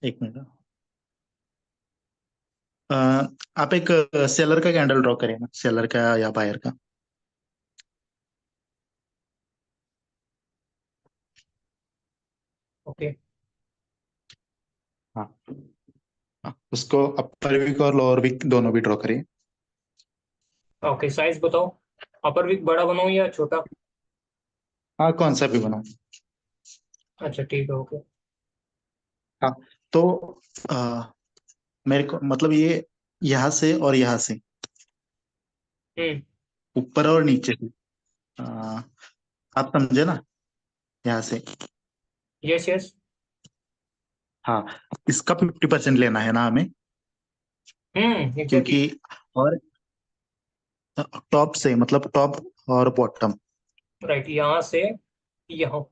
एक मिनट। अ, आप एक सेलर का कैंडल ड्रॉ करें ना, सेलर का या बायर का। ओके। हाँ। उसको अपर वीक और लोअर वीक दोनों भी ड्रॉ करिए। ओके, साइज बताओ। अपर विक बड़ा बनाऊं या छोटा? हाँ, कौन सा भी बनाओ। अच्छा ठीक है, ओके। हाँ। तो अ, मेरे को मतलब ये यहाँ से और यहाँ से, हम्म। ऊपर और नीचे से, अ, आप समझे ना, यहाँ से। Yes yes. हाँ, इसका 50% लेना है ना हमें, एग्जैक्टली। क्योंकि और टॉप से मतलब टॉप और बॉटम। राइट, यहाँ से यहाँ।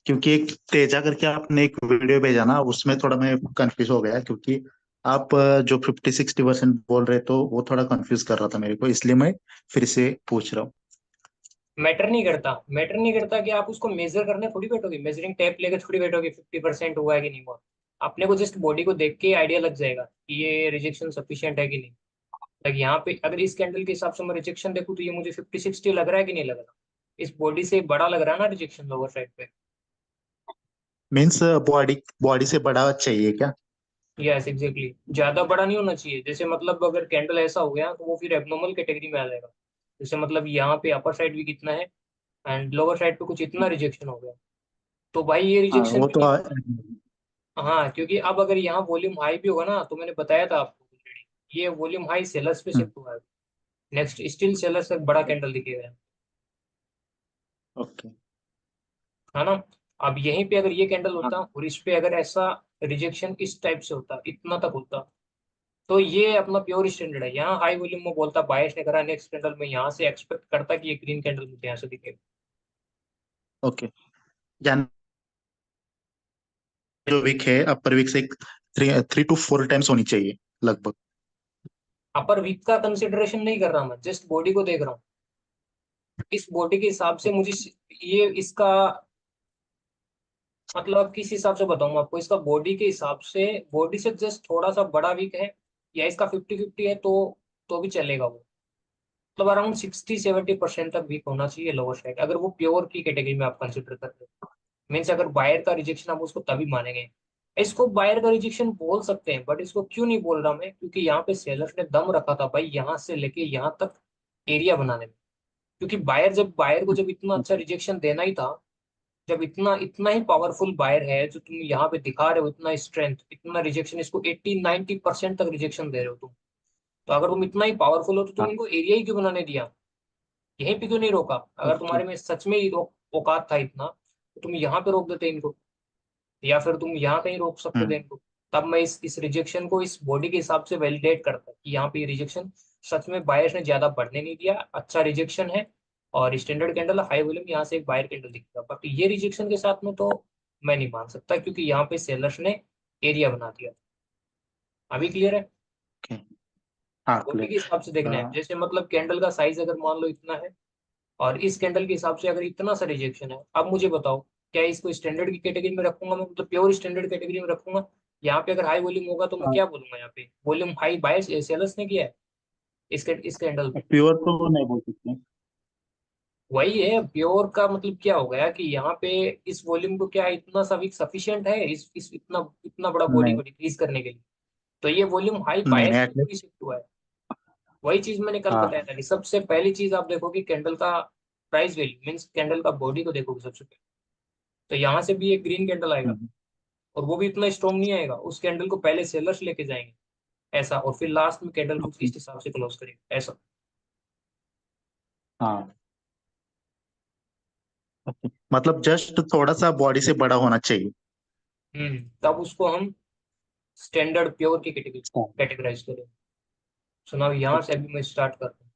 क्योंकि एक तेजा करके आपने एक वीडियो भेजा ना, उसमें थोड़ा मैं कंफ्यूज हो गया, क्योंकि आप जो 50-60% बोल रहे तो वो थोड़ा कंफ्यूज कर रहा था मेरे को, इसलिए मैं फिर से पूछ रहा हूँ। मैटर नहीं करता, मैटर नहीं करता कि आप उसको मेजर करने थोड़ी बैठोगे, मेजरिंग टेप लेके थोड़ी बैठोगे 50% हुआ है कि नहीं हुआ। अपने को जस्ट बॉडी को देख के आइडिया लग जाएगा कि ये रिजेक्शन सफिशिएंट है कि नहीं। लाइक यहाँ पे अगर इस कैंडल के हिसाब से मैं रिजेक्शन देखूँ तो ये मुझे 50-60 लग रहा है कि नहीं लग रहा। इस बॉडी से बड़ा लग रहा है ना रिजेक्शन लोअर साइड पे। मीन्स बॉडी बॉडी से बड़ा चाहिए क्या? यस एग्जैक्टली, ज्यादा बड़ा नहीं होना चाहिए। जैसे मतलब अगर कैंडल ऐसा हो गया तो वो फिर एबनॉर्मल कैटेगरी में आ जाएगा। जैसे मतलब यहाँ पे अपर साइड भी कितना है एंड लोअर साइड पे कुछ इतना रिजेक्शन हो गया, तो भाई ये हाँ, रिजेक्शन वो भी तो नहीं होगा। हाँ, क्योंकि अब अगर यहाँ वॉल्यूम हाई भी होगा ना, तो मैंने बताया था आपको ऑलरेडी, ये वॉल्यूम हाई सेलर्स पे शिफ्ट हुआ है। नेक्स्ट स्टिल सेलर्स तक बड़ा कैंडल दिखेगा, ओके। है ना। अब यहीं पे अगर ये कैंडल होता और इस पे अगर ऐसा रिजेक्शन इस टाइप से होता, इतना तक होता, तो ये अपना प्योर स्टैंडर्ड है। यहाँ हाई वॉल्यूम में बोलता बायस ने करा, नेक्स्ट कैंडल में यहाँ से एक्सपेक्ट करता कि ये ग्रीन कैंडल मुझे यहाँ से दिखेगा। ओके। यानी जो वीक है अपर वीक से 3 to 4 टाइम्स होनी चाहिए लगभग। अपर वीक का कंसिडरेशन नहीं कर रहा मैं, जस्ट बॉडी को देख रहा हूँ। इस बॉडी के हिसाब से मुझे ये इसका मतलब किस हिसाब से बताऊं आपको, इसका बॉडी के हिसाब से बॉडी से जस्ट थोड़ा सा बड़ा वीक है, या इसका 50-50 है तो भी चलेगा वो। मतलब अराउंड 60-70% तक वीक होना चाहिए लोअर साइड, अगर वो प्योर की कैटेगरी में आप कंसिडर कर रहे हो। मीन्स अगर बायर का रिजेक्शन आप उसको तभी मानेंगे। इसको बायर का रिजेक्शन बोल सकते हैं, बट इसको क्यों नहीं बोल रहा मैं, क्योंकि यहाँ पे सेलर ने दम रखा था भाई यहाँ से लेके यहाँ तक एरिया बनाने में। क्योंकि बायर को जब इतना अच्छा रिजेक्शन देना ही था, जब इतना इतना ही पावरफुल बायर है जो तुम यहाँ पे दिखा रहे हो, इतना स्ट्रेंथ इतना रिजेक्शन, इसको 80-90% तक रिजेक्शन दे रहे हो तुम। तो अगर तुम इतना ही पावरफुल हो तो तुम हाँ। इनको एरिया ही क्यों बनाने दिया, यहीं पे क्यों नहीं रोका। अगर ओके। तुम्हारे में सच में ही औकात था इतना, तो तुम यहाँ पे रोक देते इनको, या फिर तुम यहाँ कहीं रोक सकते थे हम्म। इनको। तब मैं इस रिजेक्शन को इस बॉडी के हिसाब से वैलिडेट करता कि यहाँ पे रिजेक्शन सच में बायर्स ने ज्यादा बढ़ने नहीं दिया, अच्छा रिजेक्शन है। और स्टैंडर्ड कैंडल हाई वॉल्यूम यहाँ से एक बायर कैंडल दिखेगा, बट ये रिजेक्शन के साथ में तो मैं नहीं मान सकता, क्योंकि यहाँ पे सेलर्स ने एरिया बना दिया। अभी क्लियर है। ओके। हाँ, बॉडी के क्लियर। हिसाब से देखना है, जैसे मतलब कैंडल का साइज अगर मान लो इतना है, और इस कैंडल के हिसाब से अगर इतना सा रिजेक्शन है, अब मुझे बताओ क्या इसको स्टैंडर्ड की कैटेगरी में रखूंगा मैं, मतलब प्योर स्टैंडर्ड कैटेगरी में रखूंगा। यहाँ पे अगर हाई वॉल्यूम होगा तो मैं क्या बोलूंगा, यहाँ पे वॉल्यूम हाई बायस सेलर्स ने किया है इस कैंडल पे। प्योर तो नहीं बोल सकते। वही है प्योर का मतलब, क्या हो गया कि यहाँ पे इस वॉल्यूम को क्या इतना सा भी सफिशियंट है इस इतना इतना बड़ा बॉडी नहीं, को डिक्रीज करने के लिए। तो ये वॉल्यूम हाई नहीं, बायस नहीं, पे थोड़ी एटलीस्ट। शिफ्ट हुआ है। वही चीज मैंने कल बताया हाँ। था कि सबसे पहली चीज आप देखो कि कैंडल का प्राइस वैल्यू, मीन्स कैंडल का बॉडी को देखोगे सबसे पहले। तो यहाँ से भी एक ग्रीन कैंडल आएगा, हम्म। और वो भी इतना स्ट्रॉन्ग नहीं आएगा, उस कैंडल को पहले सेलर्स लेके जाएंगे ऐसा, और फिर लास्ट में कैंडल को ओके। इस हिसाब से क्लोज करेंगे ऐसा। हाँ। ओके, मतलब जस्ट थोड़ा सा बॉडी से बड़ा होना चाहिए। तब उसको हम स्टैंडर्ड प्योर की कैटेगरी कैटेगराइज करें। सुनाओ, यहाँ से ओके। अभी मैं स्टार्ट करता हूँ,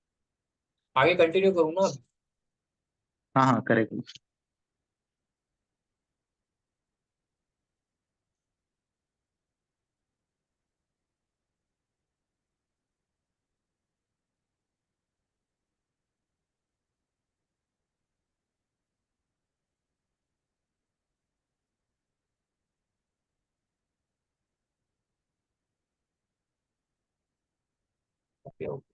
आगे कंटिन्यू करूँ ना अभी। हाँ, हाँ, करेक्ट। Okay okay.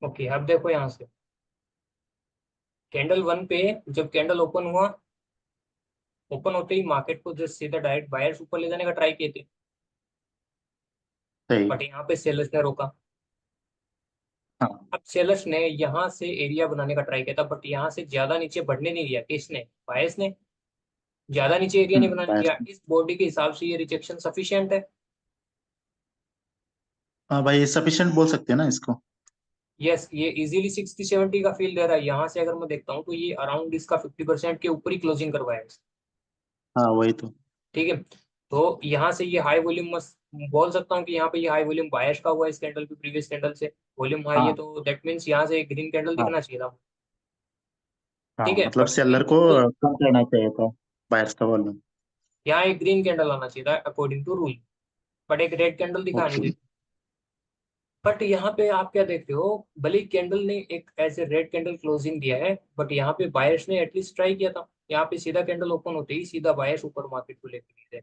ओके अब देखो यहाँ से कैंडल वन पे जब कैंडल ओपन हुआ, ओपन होते ही मार्केट को जस्ट सीधा डायरेक्ट बायर्स ऊपर ले जाने का ट्राई किए थे, सही। बट यहाँ पे सेलर्स ने रोका। हाँ। अब सेलर्स ने यहाँ से एरिया बनाने का ट्राई किया था, बट यहाँ से ज्यादा नीचे बढ़ने नहीं दिया। किसने? बायर्स ने। ज्यादा नीचे एरिया नहीं बनाने बायर्स। दिया। इस बॉडी के हिसाब से ये रिजेक्शन सफिशिएंट है। हाँ भाई, सफिशिएंट बोल सकते हैं ना इसको। यस, ये इजीली 60-70 का फील दे रहा है। यहाँ से अगर मैं देखता हूँ तो ये अराउंड इसका 50% के ऊपर ही क्लोजिंग करवाया है। हाँ वही तो। ठीक है। तो यहाँ से ये हाई वॉल्यूम मस्त बोल सकता हूँ कि यहाँ पे ये हाई वॉल्यूम बायर्स का हुआ है। इस कैंडल पे प्रीवियस कैंडल से वॉल्यूम हाई है, हाँ तो दैट मीन्स यहाँ से एक ग्रीन कैंडल हाँ दिखना चाहिए था। हाँ, ठीक है, मतलब बट सेलर ग्रीन को कैंडल, कम करना चाहिए था बायर्स का वॉल्यूम। यहाँ एक ग्रीन कैंडल आना चाहिए था अकॉर्डिंग टू रूल, बट एक रेड कैंडल दिखा नहीं ओके। देती। बट यहाँ पे आप क्या देख रहे हो, भले कैंडल ने एक as a red candle closing दिया है, बट यहाँ पे बायर्स ने एटलीस्ट ट्राई किया था। यहाँ पे सीधा कैंडल ओपन होते ही सीधा बायर्स ऊपर मार्केट को लेकर गए थे।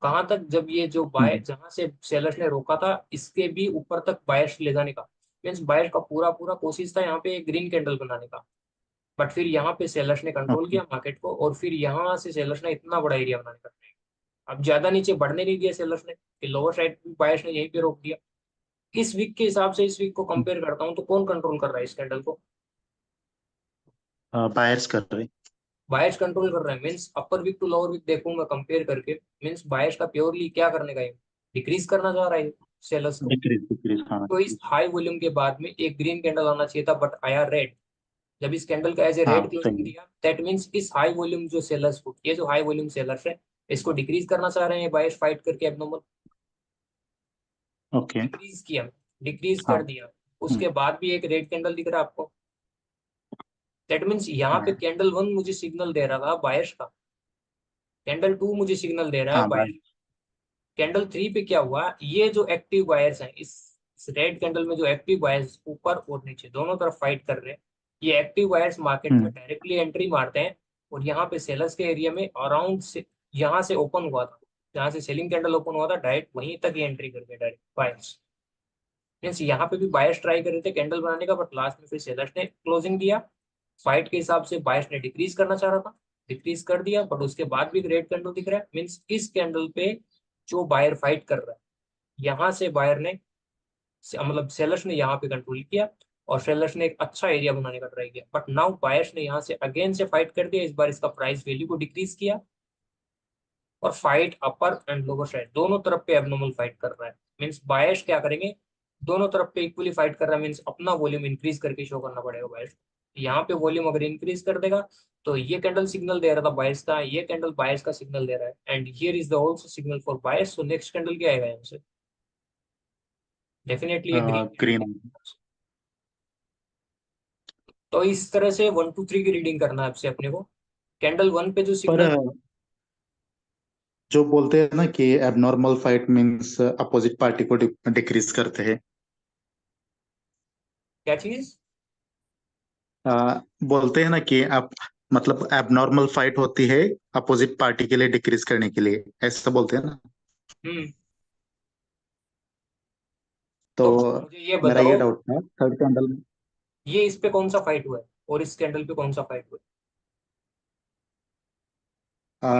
कहाँ तक? जब ये जो बाय हम्म। जहां से सेलर्स ने रोका था, इसके भी ऊपर तक बायर्स ले जाने का। मीन्स बायर्स का पूरा पूरा कोशिश था यहाँ पे एक ग्रीन कैंडल बनाने का। बट फिर यहाँ पे सेलर्स ने कंट्रोल ओके। किया मार्केट को, और फिर यहाँ से सेलर्स ने इतना बड़ा एरिया बनाने का try किया। अब ज्यादा नीचे बढ़ने नहीं दिया सेलर्स ने, कि लोअर साइड बायर्स ने यहीं पे रोक दिया। इस वीक के हिसाब से इस वीक को कंपेयर करता हूँ तो कौन कंट्रोल कर रहा है इस कैंडल को? बायर्स कर रहे। बायर्स कंट्रोल कर रहा है। Means upper wick to lower wick देखूं मैं कंपेयर करके, मीन्स बायर्स का प्योरली क्या करने का है? डिक्रीज करना चाह रहा है सेलर्स को। डिक्रीज डिक्रीज, हाँ। तो इस हाई वॉल्यूम के बाद में एक ग्रीन कैंडल आना चाहिए था, बट आया रेड। जब इस कैंडल का एज ए हाँ रेड क्लोजिंग सही। दिया, दैट मीन्स इस हाई वॉल्यूम जो सेलर्स को, ये जो हाई वॉल्यूम सेलर्स है, इसको डिक्रीज करना चाह रहे हैं बायर्स फाइट करके एबनॉर्मल। ओके। डिक्रीज किया, डिक्रीज हाँ। कर दिया। हम्म। उसके बाद भी एक रेड कैंडल दिख रहा है आपको। दैट मीन्स यहाँ पे हाँ कैंडल वन मुझे सिग्नल दे रहा था बायर्स का, कैंडल टू मुझे सिग्नल दे रहा है हाँ बायर्स। कैंडल थ्री पे क्या हुआ? ये जो एक्टिव बायर्स हैं, इस रेड कैंडल में जो एक्टिव बायर्स ऊपर और नीचे दोनों तरफ फाइट कर रहे हैं, ये एक्टिव बायर्स मार्केट में हम्म। डायरेक्टली एंट्री मारते हैं। और यहाँ पे सेलर्स के एरिया में अराउंड से, यहाँ से ओपन हुआ था, जहाँ से सेलिंग कैंडल ओपन हुआ था, डायरेक्ट वहीं तक ये एंट्री कर गए डायरेक्ट बायर्स। मीन्स यहाँ पे भी बायर्स ट्राई कर रहे थे कैंडल बनाने का, बट लास्ट में फिर सेलर्स ने क्लोजिंग दिया। फाइट के हिसाब से बायर्स ने डिक्रीज करना चाह रहा था, डिक्रीज कर दिया, बट उसके बाद भी रेड कैंडल दिख रहा है। मीन्स इस कैंडल पे जो बायर फाइट कर रहा है, यहाँ से बायर ने मतलब सेलर्स ने यहाँ पे कंट्रोल किया, और सेलर्स ने एक अच्छा एरिया बनाने का ट्राई किया। बट नाउ बायर्स ने यहाँ से अगेन से फाइट कर दिया। इस बार इसका प्राइस वैल्यू को डिक्रीज किया, और fight upper and lower side दोनों तरफ पे एबनॉर्मल फाइट कर रहा है। मीन्स बायर्स क्या करेंगे? दोनों तरफ पे इक्वली फाइट कर रहा है। मीन्स अपना वॉल्यूम इंक्रीज करके शो करना पड़ेगा बायर्स। यहाँ पे वॉल्यूम अगर इंक्रीज कर देगा, तो ये कैंडल सिग्नल दे रहा था बायर्स का, ये कैंडल बायर्स का सिग्नल दे रहा है, and here is the also signal for buyers. So next candle क्या आएगा यहाँ से? डेफिनेटली ये ग्रीन कैंडल ग्रीन। दिखेगा। तो इस तरह से 1 2 3 की रीडिंग करना है आपसे अपने को। कैंडल वन पे जो पर सिग्नल, जो बोलते हैं ना कि abnormal fight means opposite party को डिक्रीज करते हैं। क्या चीज? बोलते हैं ना कि आप, मतलब एबनॉर्मल फाइट होती है अपोजिट पार्टी के लिए डिक्रीज करने के लिए, ऐसा बोलते हैं ना। हम्म। तो तो मुझे ये मेरा ये बताओ, डाउट था थर्ड कैंडल। ये इस पे कौन सा फाइट हुआ है और इस कैंडल पे कौन सा फाइट हुआ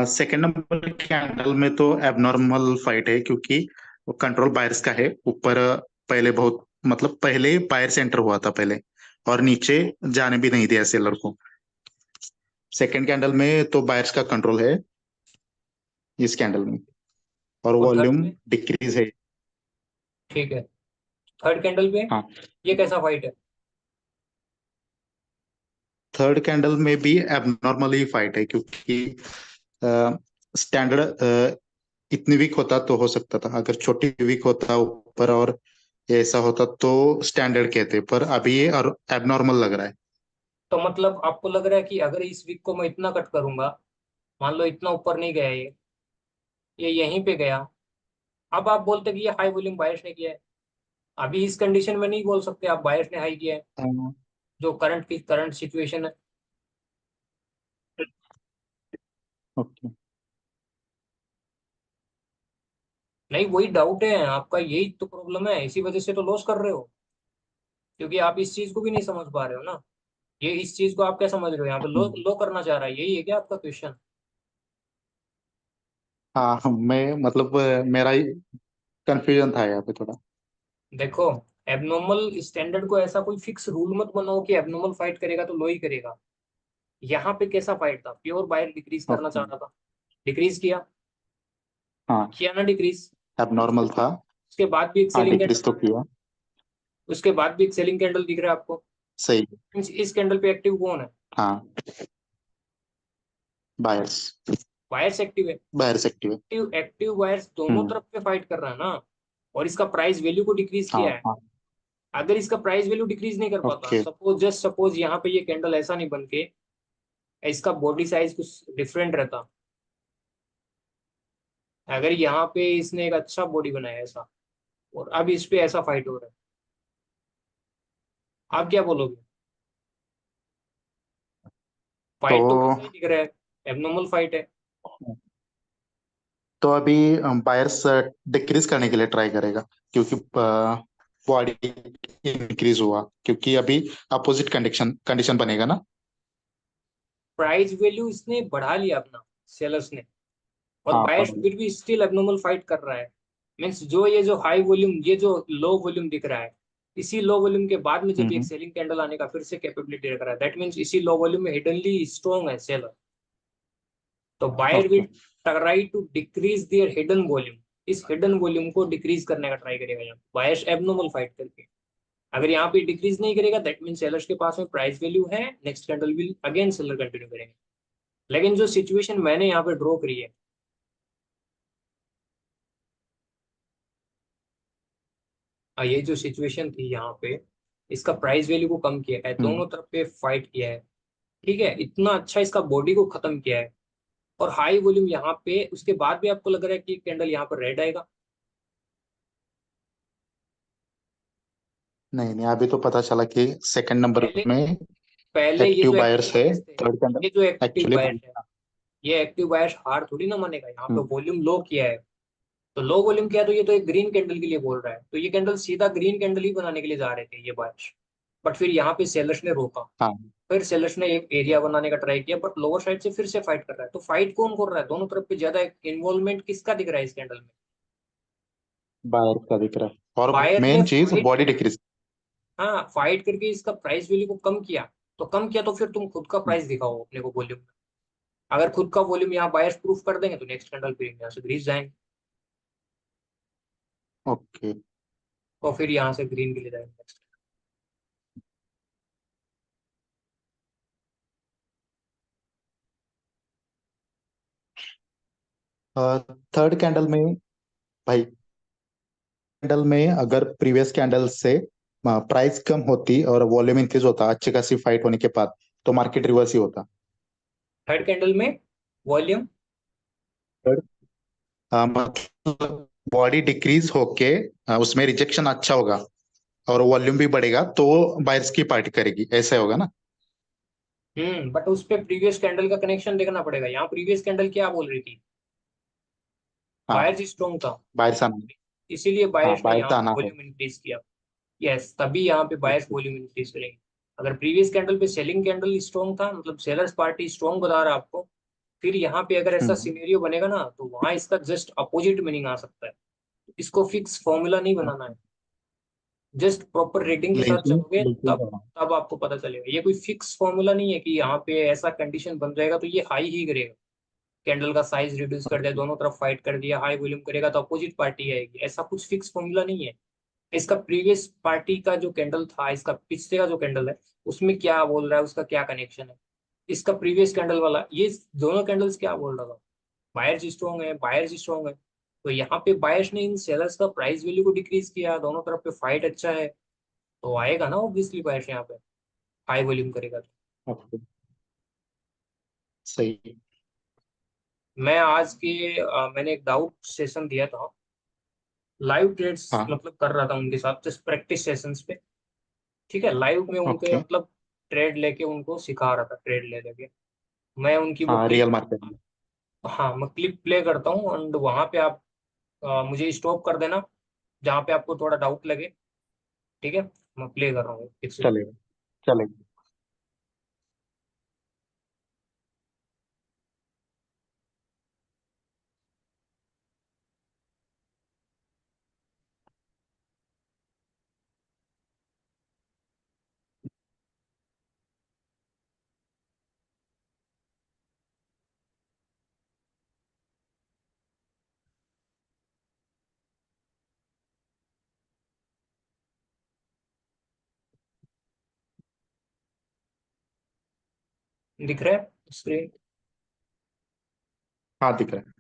सेकेंड नंबर कैंडल में तो एबनॉर्मल फाइट है, क्योंकि वो कंट्रोल बायर्स का है ऊपर। पहले बहुत, मतलब पहले बायर सेंटर हुआ था पहले, और नीचे जाने भी नहीं दिया सेलर को। सेकेंड कैंडल में तो बायर्स का कंट्रोल है इस कैंडल में, और है? और थर्ड वॉल्यूम पे? डिक्रीज है। ठीक है, थर्ड कैंडल पे हाँ। ये कैसा फाइट है? थर्ड कैंडल में भी एबनॉर्मल ही फाइट है, क्योंकि स्टैंडर्ड इतनी वीक होता तो हो सकता था, अगर छोटी वीक होता ऊपर और ये ऐसा होता तो स्टैंडर्ड कहते, पर अभी ये और एबनॉर्मल लग रहा है। तो मतलब आपको लग रहा है कि अगर इस वीक को मैं इतना कट करूंगा, मान लो इतना ऊपर नहीं गया ये यहीं पे गया, अब आप बोलते कि ये हाई वॉल्यूम बायर्स ने किया है। अभी इस कंडीशन में नहीं बोल सकते आप बायर्स ने हाई किया है, हाँ, जो करंट सिचुएशन है। ओके। नहीं, वही डाउट है आपका, यही तो प्रॉब्लम है, इसी वजह से तो लॉस कर रहे हो, क्योंकि आप इस चीज को भी नहीं समझ पा रहे हो ना। ये इस चीज को आप क्या समझ रहे हो, यहाँ पे लो हम्म, लो करना चाह रहा है, यही है क्या आपका क्वेश्चन? हाँ, मैं मतलब मेरा कंफ्यूजन था यहाँ पे थोड़ा। देखो, एबनॉर्मल स्टैंडर्ड को ऐसा कोई फिक्स रूल मत बनाओ कि एबनॉर्मल फाइट करेगा तो लो ही करेगा। यहाँ पे कैसा फाइट था, प्योर बायर डिक्रीज करना ओके। चाह रहा था, डिक्रीज किया, हाँ, किया ना डिक्रीज। एबनॉर्मल था। उसके बाद भी एक हाँ, सेलिंग कैंडल डिक्रीज तो बनाया, किया। उसके बाद भी एक सेलिंग कैंडल दिख रहा है आपको। सही है। इस कैंडल पे एक्टिव कौन है? हाँ, बायर्स। बायर्स एक्टिव है। बायर्स एक्टिव है। एक्टिव एक्टिव बायर्स दोनों हम्म। तरफ पे फाइट कर रहा है ना, और इसका प्राइस वैल्यू को डिक्रीज हाँ, किया है। हाँ। अगर इसका प्राइस वैल्यू डिक्रीज नहीं कर पाता, ओके। सपोज यहाँ पे ये कैंडल ऐसा नहीं बन के इसका बॉडी साइज कुछ डिफरेंट रहता, अगर यहाँ पे इसने एक अच्छा बॉडी बनाया ऐसा, और अब इस पे ऐसा फाइट हो रहा है, आप क्या बोलोगे? तो फाइट तो वैसा ही दिख रहा है, एबनॉर्मल फाइट है। तो अभी बायर्स डिक्रीज करने के लिए ट्राई करेगा, क्योंकि बॉडी इंक्रीज हुआ, क्योंकि अभी अपोजिट कंडीशन कंडीशन बनेगा ना। प्राइस वैल्यू इसने बढ़ा लिया अपना, सेलर्स ने, और हाँ, बायर्स पढ़। फिर भी स्टिल एबनॉर्मल फाइट कर रहा है। मीन्स जो ये जो हाई वॉल्यूम, ये जो लो वॉल्यूम दिख रहा है, इसी लो वॉल्यूम के बाद में जब एक हम्म। सेलिंग कैंडल आने का फिर से कैपेबिलिटी रख रहा है, दैट मीन्स इसी लो वॉल्यूम में हिडनली स्ट्रॉन्ग है सेलर। तो buyer okay. Will try to decrease their hidden volume, इस हिडन वॉल्यूम को डिक्रीज करने का ट्राई करेगा यहाँ बायर्स एबनॉर्मल फाइट करके। अगर यहाँ पे डिक्रीज नहीं करेगा, दैट मीन सेलर्स के पास में प्राइस वैल्यू है, next candle will again seller continue करेंगे। लेकिन जो सिचुएशन मैंने यहाँ पे ड्रॉ करी है, ये जो सिचुएशन थी यहाँ पे, इसका प्राइस वैल्यू को कम किया है, हम्म। दोनों तरफ पे फाइट किया है, ठीक है, इतना अच्छा इसका बॉडी को खत्म किया है, और हाई वॉल्यूम यहाँ पे, उसके बाद भी आपको लग रहा है कि कैंडल यहाँ पर रेड आएगा? नहीं, नहीं, अभी तो पता चला कि सेकंड नंबर पहले में पहले ये एक्टिव जो एक्टिव बायर्स है। बायर्स थे, थर्ड कैंडल ये जो एक्टिव एक्चुअली बायर्स भाई। है, ये एक्टिव बायर्स हार थोड़ी ना मानेगा, यहाँ पे हम्म। वॉल्यूम लो किया है, तो लो वॉल्यूम किया, तो ये तो एक ग्रीन कैंडल के लिए बोल रहा है, तो ये कैंडल सीधा ग्रीन कैंडल ही बनाने के लिए जा रहे थे ये बायर्स, बट फिर यहाँ पे सेलर्स ने रोका। हाँ, फिर सेलर्स ने एक एरिया बनाने का ट्राई किया, बट लोअर साइड से फिर से फाइट कर रहा है, तो फाइट कौन कर रहा है, दोनों तरफ पे ज्यादा इन्वॉल्वमेंट किसका दिख रहा है इस कैंडल में? बायर्स का दिख रहा है, और बायर ने मेन चीज फाइट बॉडी करके, डिक्रीज। हाँ फाइट करके इसका प्राइस वैल्यू को कम किया, तो कम किया तो फिर तुम खुद का प्राइस दिखाओ अपने को वॉल्यूम में। अगर खुद का वॉल्यूम यहाँ बायर्स प्रूफ कर देंगे तो नेक्स्ट कैंडल पे यहाँ से ग्रीस जाएंगे, ओके। और फिर यहाँ से ग्रीन के लिए जाएंगे नेक्स्ट। थर्ड कैंडल में भाई, कैंडल में अगर प्रीवियस कैंडल से प्राइस कम होती और वॉल्यूम इंक्रीज होता अच्छी खासी फाइट होने के बाद, तो मार्केट रिवर्स ही होता। थर्ड कैंडल में वॉल्यूम, Third, मतलब बॉडी डिक्रीज होके उसमें रिजेक्शन अच्छा होगा और वॉल्यूम भी बढ़ेगा, तो बायर्स की पार्टी करेगी, ऐसा होगा ना। बट उस पे प्रीवियस कैंडल का कनेक्शन देखना पड़ेगा, यहाँ प्रीवियस कैंडल क्या बोल रही थी, हाँ, बायर्स स्ट्रॉन्ग था, बायर्स आना। इसीलिए हाँ, बायर्स ने यहाँ बायर्स पे आना है। वॉल्यूम इंक्रीज किया। यस, तभी यहाँ पे बायर्स ओके। वॉल्यूम इंक्रीज करेंगे। अगर प्रीवियस कैंडल पे सेलिंग कैंडल स्ट्रॉन्ग था, मतलब सेलर्स पार्टी स्ट्रॉन्ग बता रहा है आपको, फिर यहाँ पे अगर ऐसा हम्म। सिनेरियो बनेगा ना, तो वहां इसका जस्ट अपोजिट मीनिंग आ सकता है। इसको फिक्स फॉर्मूला नहीं बनाना है, जस्ट प्रॉपर रेटिंग के साथ लिंकिंग चलोगे, लिंकिंग तब करना। तब आपको पता चलेगा। ये कोई फिक्स फॉर्मूला नहीं है कि यहाँ पे ऐसा कंडीशन बन जाएगा तो ये हाई ही करेगा, कैंडल का साइज रिड्यूस कर दिया, दोनों तरफ फाइट कर दिया, हाई वॉल्यूम करेगा तो अपोजिट पार्टी आएगी, ऐसा कुछ फिक्स फॉर्मूला नहीं है। इसका प्रीवियस पार्टी का जो कैंडल था, इसका पिछले का जो कैंडल है, उसमें क्या बोल रहा है, उसका क्या कनेक्शन है, इसका प्रीवियस कैंडल वाला, ये दोनों कैंडल्स क्या बोल रहा था, बायर्स स्ट्रॉन्ग है, बायर्स स्ट्रॉन्ग है, तो यहाँ पे बायर्स ने इन सेलर्स का प्राइस वैल्यू को डिक्रीज किया, दोनों तरफ पे फाइट अच्छा है, तो आएगा ना ऑब्वियसली बायर्स यहाँ पे, हाई वॉल्यूम करेगा तो। ओके, सही। मैं आज के मैंने एक डाउट सेशन दिया था, लाइव ट्रेड्स हाँ। मतलब कर रहा था उनके साथ जस्ट प्रैक्टिस सेशंस पे। ठीक है, लाइव में उनके ओके। मतलब ट्रेड लेके उनको सिखा रहा था, ट्रेड ले लेके। मैं उनकी वो हाँ, क्लिप, रियल मार्केट में। हाँ मैं क्लिप प्ले करता हूँ एंड वहां पे आप मुझे स्टॉप कर देना जहाँ पे आपको थोड़ा डाउट लगे। ठीक है, मैं प्ले कर रहा हूँ फिर से। चलेगा, चलेगा। दिख रहा है स्क्रीन? हाँ, दिख रहा है।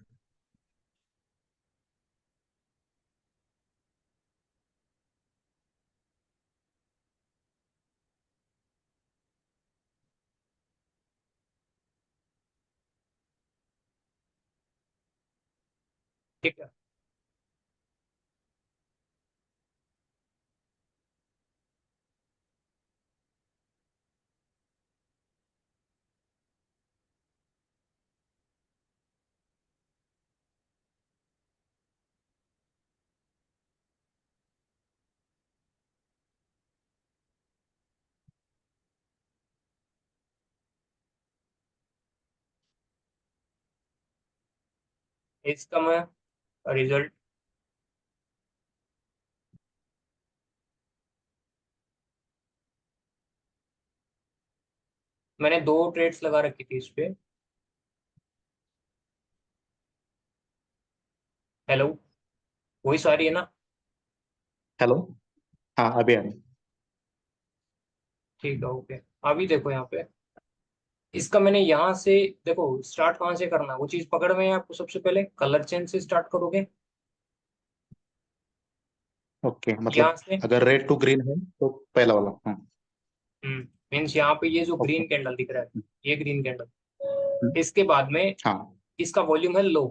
ठीक है, इसका मैं रिजल्ट, मैंने 2 ट्रेड्स लगा रखी थी इस पे। हेलो, वही सारी है ना? हेलो। हाँ, अभी आ रही। ठीक है, ओके। अभी देखो यहाँ पे, इसका मैंने यहाँ से, देखो स्टार्ट कहाँ से करना है वो चीज पकड़ में है आपको। सबसे पहले कलर चेंज से स्टार्ट करोगे, ओके, यहाँ मतलब से। अगर रेड टू ग्रीन है तो पहला वाला। हाँ। मीन्स यहाँ पे ये जो ओके। ग्रीन कैंडल दिख रहा है, ये ग्रीन हम्म, कैंडल, इसके बाद में हाँ। इसका वॉल्यूम है लो,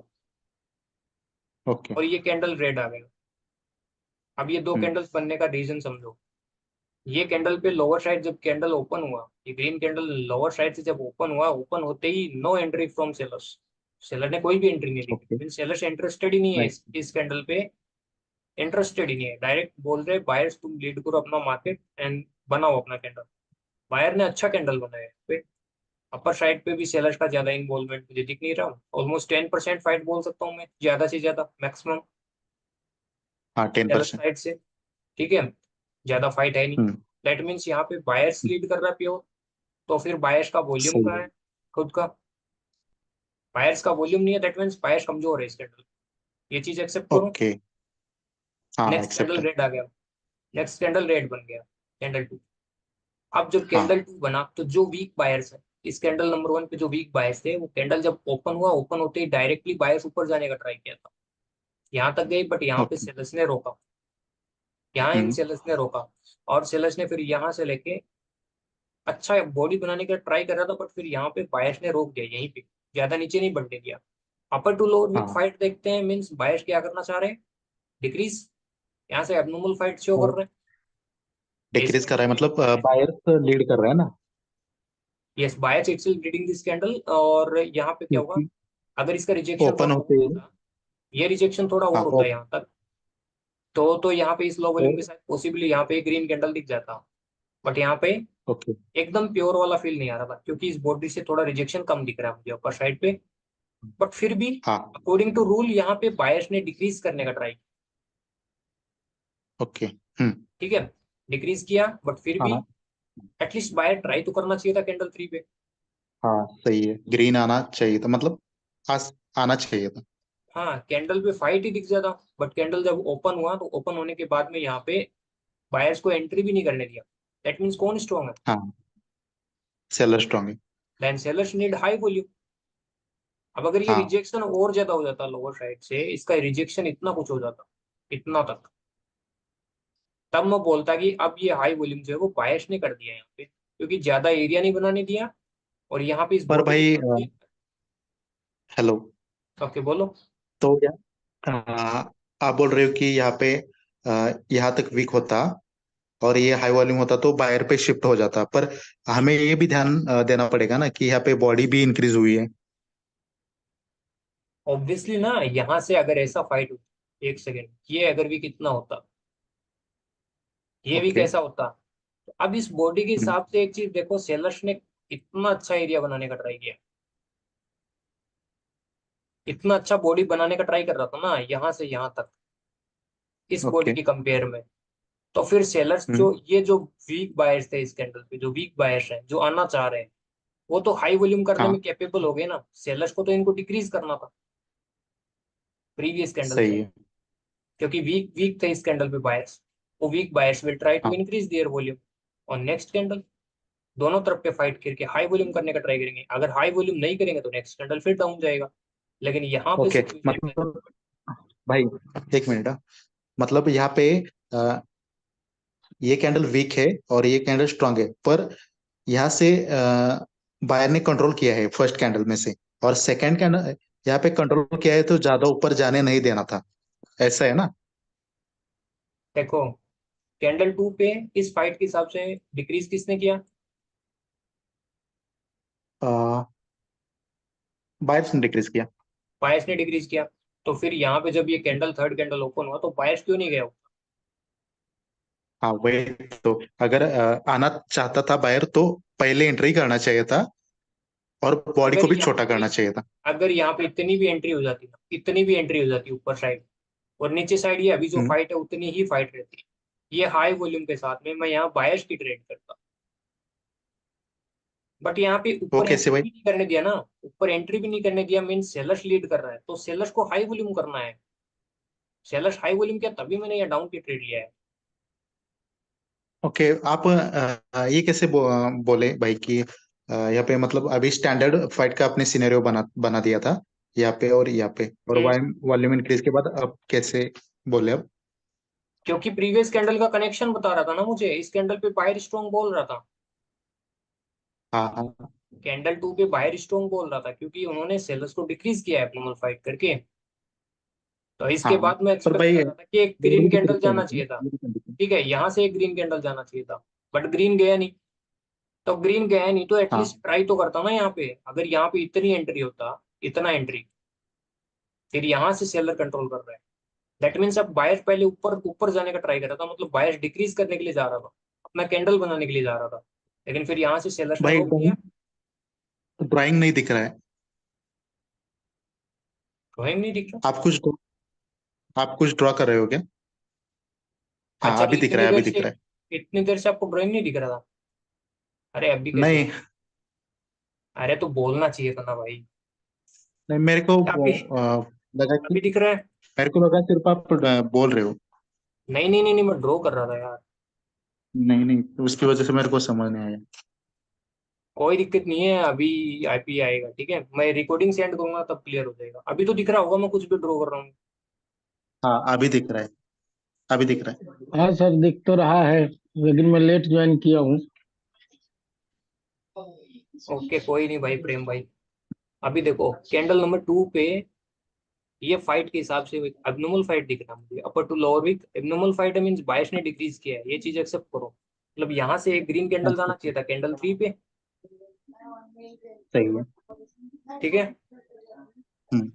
ओके। और ये कैंडल रेड आ गया। अब ये दो हम्म। कैंडल्स बनने का रीजन समझो। ये कैंडल पे लोअर साइड जब कैंडल ओपन हुआ, ये ग्रीन कैंडल लोअर साइड से जब ओपन हुआ, ओपन होते ही no entry from sellers. Seller ने कोई भी एंट्री नहीं ली थी, ओके। मीन सेलर्स इंटरेस्टेड ही नहीं है नहीं। इस कैंडल पे। इंटरेस्टेड ही नहीं है, डायरेक्ट बोल रहे बायर्स तुम लीड करो अपना मार्केट एंड बनाओ अपना कैंडल। बायर ने अच्छा कैंडल बनाया है पे। अपर साइड पे भी सेलर्स का ज्यादा इन्वॉल्वमेंट मुझे दिख नहीं रहा। ऑलमोस्ट 10% फाइट बोल सकता हूँ मैं, ज्यादा से ज्यादा मैक्सिमम हाँ, टेन सेलर परसेंट साइड से। ठीक है, ज्यादा फाइट है नहीं। हम्म। दैट मीन्स यहाँ पे बायर्स लीड कर रहा है प्योर। तो फिर बायर्स का वॉल्यूम सही कहाँ है। है खुद का? बायर्स का वॉल्यूम नहीं है, दैट मीन्स बायर्स कमजोर है इस कैंडल। ये चीज एक्सेप्ट करो। ओके। हाँ, नेक्स्ट एक्सेप्ट कैंडल है। रेड आ गया, नेक्स्ट कैंडल रेड बन गया, कैंडल 2। अब जब कैंडल हाँ। 2 बना तो जो वीक बायर्स है, इस कैंडल नंबर 1 पे जो वीक बायर्स थे, वो कैंडल जब ओपन हुआ, ओपन होते ही डायरेक्टली बायर्स ऊपर जाने का ट्राई किया था, यहाँ तक गई, बट यहाँ पे ओके। सेलर्स ने रोका। यहाँ इन हम्म। सेलर्स ने रोका, और सेलर्स ने फिर यहाँ से लेके अच्छा बॉडी बनाने का ट्राई कर रहा था, बट फिर यहाँ पे बायर्स ने रोक दिया यहीं पे, ज्यादा नीचे नहीं बढ़ने दिया। अपर टू लोअर वीक हाँ, फाइट देखते हैं, मीन्स बायर्स क्या करना चाह रहे हैं? डिक्रीज। यहाँ से एबनॉर्मल फाइट शो कर और रहे हैं। ये डिक्रीज इसका कर रहा है, वॉल्यूम, मतलब बायर्स लीड कर रहा है ना। Yes buyers itself reading this candle. और यहाँ पे क्या होगा, क्योंकि अगर इसका रिजेक्शन ओपन थोड़ा होते और ही। होता, ये रिजेक्शन थोड़ा हाँ, और होता है यहाँ तक, तो यहाँ पे इस लो वॉल्यूम के और। साथ पॉसिबली यहाँ पे ग्रीन कैंडल दिख जाता। बट यहाँ पे ओके। एकदम प्योर वाला फील नहीं आ रहा था, क्योंकि इस बॉडी से थोड़ा रिजेक्शन कम दिख रहा है मुझे अपर साइड पे। बट फिर भी हाँ। अकॉर्डिंग टू रूल यहाँ पे बायर्स ने डिक्रीज करने का ट्राई। ओके। हम्म। ठीक है, डिक्रीज किया, बट फिर भी हाँ। एटलीस्ट बायर ट्राई तो करना चाहिए था कैंडल 3 पे। हाँ, सही है, ग्रीन आना चाहिए था, मतलब आना चाहिए था। हाँ, कैंडल पे फाइट ही दिख जाता। बट कैंडल जब ओपन हुआ, तो ओपन होने के बाद में यहाँ पे बायर्स को एंट्री भी नहीं करने दिया। दैट मीन्स कौन स्ट्रॉन्ग है? हाँ, सेलर स्ट्रांग है। Then sellers need high volume. अब अगर ये हाँ। रिजेक्शन और ज्यादा हो जाता लोअर साइड से, इसका रिजेक्शन इतना कुछ हो जाता, इतना तक, तब मैं बोलता कि अब ये हाई वॉल्यूम जो है वो बायर्स ने कर दिया यहाँ पे। क्योंकि ज्यादा एरिया नहीं बनाने दिया, और यहाँ पे इस पर बॉडी के भाई हिसाब से। हेलो। ओके बोलो। तो आप बोल रहे हो कि यहाँ पे यहाँ तक वीक होता और ये हाई वॉल्यूम होता तो बायर पे शिफ्ट हो जाता, पर हमें ये भी ध्यान देना पड़ेगा ना कि यहाँ पे बॉडी भी इंक्रीज हुई है। ऑब्वियसली ना, यहाँ से अगर ऐसा फाइट होती, एक सेकेंड, ये अगर भी कितना होता, ये भी ओके। कैसा होता। तो अब इस बॉडी के हम्म, हिसाब से एक चीज देखो, सेलर्स ने इतना अच्छा एरिया बनाने का ट्राई किया, इतना अच्छा बॉडी बनाने का ट्राई कर रहा था ना यहाँ से यहाँ तक, इस बॉडी ओके। की कंपेयर में। तो फिर सेलर्स हम्म, जो ये जो वीक बायर्स थे इस कैंडल पे, जो वीक बायर्स हैं जो आना चाह रहे हैं, वो तो हाई वॉल्यूम करने हाँ में कैपेबल हो गए ना। सेलर्स को तो इनको डिक्रीज करना था प्रीवियस कैंडल से, सही है। क्योंकि वीक वीक थे इस कैंडल पे बायर्स। वो weak buyers will try to हाँ इंक्रीज देयर वॉल्यूम और नेक्स्ट कैंडल दोनों तरफ पे फाइट करके हाई वॉल्यूम करने का ट्राई करेंगे। अगर हाई वॉल्यूम नहीं करेंगे तो नेक्स्ट कैंडल फिर डाउन जाएगा। लेकिन यहाँ पे ओके। सिचुएशन क्या मतलब भाई एक मिनट, मतलब यहाँ पे अ, ये कैंडल वीक है और ये कैंडल स्ट्रांग है, पर यहाँ से बायर ने कंट्रोल किया है फर्स्ट कैंडल में से, और सेकंड कैंडल यहाँ पे कंट्रोल किया है तो ज्यादा ऊपर जाने नहीं देना था, ऐसा है ना? देखो, कैंडल टू पे इस फाइट के हिसाब से डिक्रीज किसने किया? बायर्स ने डिक्रीज किया। बायर्स ने डिक्रीज किया। तो फिर यहाँ पे जब ये कैंडल थर्ड कैंडल ओपन हुआ तो बायर्स क्यों नहीं गया? हाँ वही। तो अगर आना चाहता था बायर तो पहले एंट्री करना चाहिए था और बॉडी अगर को भी यहाँ छोटा पे करना चाहिए था। अगर यहाँ पे इतनी भी एंट्री हो जाती ना, इतनी भी एंट्री हो जाती ऊपर साइड और नीचे साइड, ये अभी जो हम्म। फाइट है उतनी ही फाइट रहती है। ये हाई वॉल्यूम के साथ में मैं यहाँ बायर्स की ट्रेड करता, बट यहाँ पे वो ऊपर कैसे एंट्री भाई? भी नहीं करने दिया ना। ऊपर एंट्री भी नहीं करने दिया, मीन सेलर्स लीड कर रहा है तो सेलर्स को हाई वॉल्यूम करना है। सेलर्स हाई वॉल्यूम किया तभी मैंने यहाँ डाउन की ट्रेड लिया है। ओके। आप ये कैसे बोले भाई कि यहाँ पे मतलब अभी स्टैंडर्ड फाइट का आपने सिनेरियो बना बना दिया था यहाँ पे और यहाँ पे, और हम्म, वॉल्यूम इंक्रीज के बाद अब कैसे बोले अब? क्योंकि प्रीवियस कैंडल का कनेक्शन बता रहा था ना मुझे, इस कैंडल पे बायर स्ट्रॉन्ग बोल रहा था। हाँ हाँ। कैंडल टू पे बायर स्ट्रॉन्ग बोल रहा था क्योंकि उन्होंने सेलर्स को डिक्रीज किया है एब्नॉर्मल फाइट करके। तो इसके हाँ बाद मैं पर एक्सपेक्ट भाई कर रहा था कि एक बोर्ड ग्रीन भी तो कैंडल करेक्ट करना जाना चाहिए चाहिए ना, था। ये भी condition। ठीक है, यहाँ से एक ग्रीन कैंडल जाना चाहिए था, बट ग्रीन गया नहीं। तो ग्रीन गया नहीं तो हाँ एटलीस्ट ट्राई तो करता ना यहाँ पे। अगर यहाँ पे इतनी एंट्री होता, इतना एंट्री, फिर यहाँ से सेलर कंट्रोल कर रहा है, दैट मीन्स अब बायर्स पहले ऊपर ऊपर जाने का ट्राई कर रहा था, मतलब बायर्स डिक्रीज करने के लिए जा रहा था, अपना कैंडल बनाने के लिए जा रहा था। लेकिन फिर यहाँ से सेलर्स ने भाई रोक दिया। ड्राइंग नहीं दिख रहा है। ड्राइंग नहीं दिख रहा? आप कुछ ड्रॉ कर रहे हो क्या? हाँ अच्छा, तो अभी दिख रहा है, अभी दिख रहा है। इतनी देर से आपको ड्राइंग नहीं दिख रहा था? अरे अभी कैसे नहीं दिख? अरे तो बोलना चाहिए था ना भाई। नहीं, मेरे को अभी लगा कि अभी दिख रहा है? मेरे को लगा सिर्फ आप बोल रहे हो। नहीं नहीं नहीं नहीं, मैं ड्रॉ कर रहा था यार। नहीं नहीं, तो उसकी वजह से मेरे को समझ नहीं आया। कोई दिक्कत नहीं है, अभी आईपी आएगा, ठीक है, मैं रिकॉर्डिंग सेंड करूंगा तब क्लियर हो जाएगा। अभी तो दिख रहा होगा मैं कुछ भी ड्रॉ कर रहा हूँ। हाँ अभी दिख रहा है, अभी दिख रहा है। हाँ सर, दिख तो रहा है, लेकिन मैं लेट ज्वाइन किया हूँ। ओके, कोई नहीं भाई प्रेम भाई। अभी देखो कैंडल नंबर टू पे ये फाइट के हिसाब से एबनॉर्मल फाइट दिख रहा है मुझे, upper to lower wick abnormal fight means buyers ने डिक्रीज किया है, ये चीज एक्सेप्ट करो। मतलब यहाँ से एक ग्रीन कैंडल अच्छा जाना अच्छा, चाहिए था कैंडल थ्री पे। सही है। ठीक है, हम्म।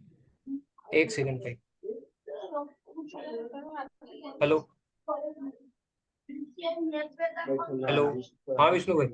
एक सेकंड भाई। हेलो। हेलो। हाँ विष्णु भाई।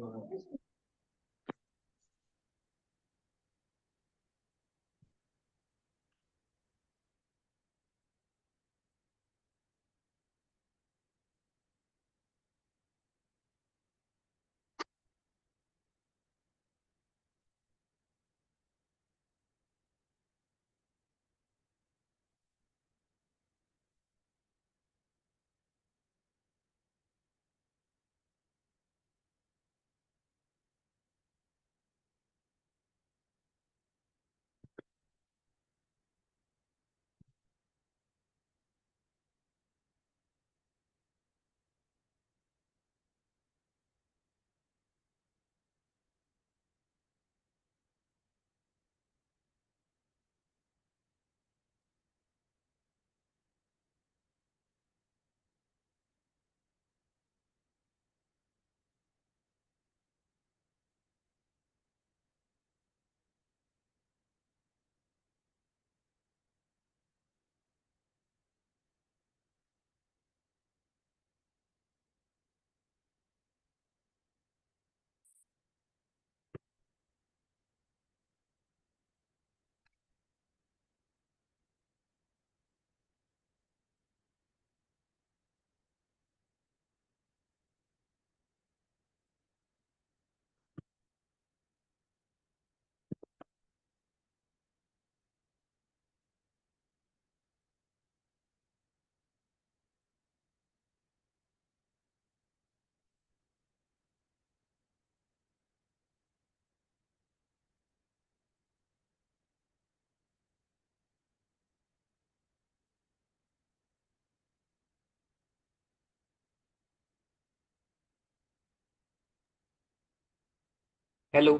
हेलो।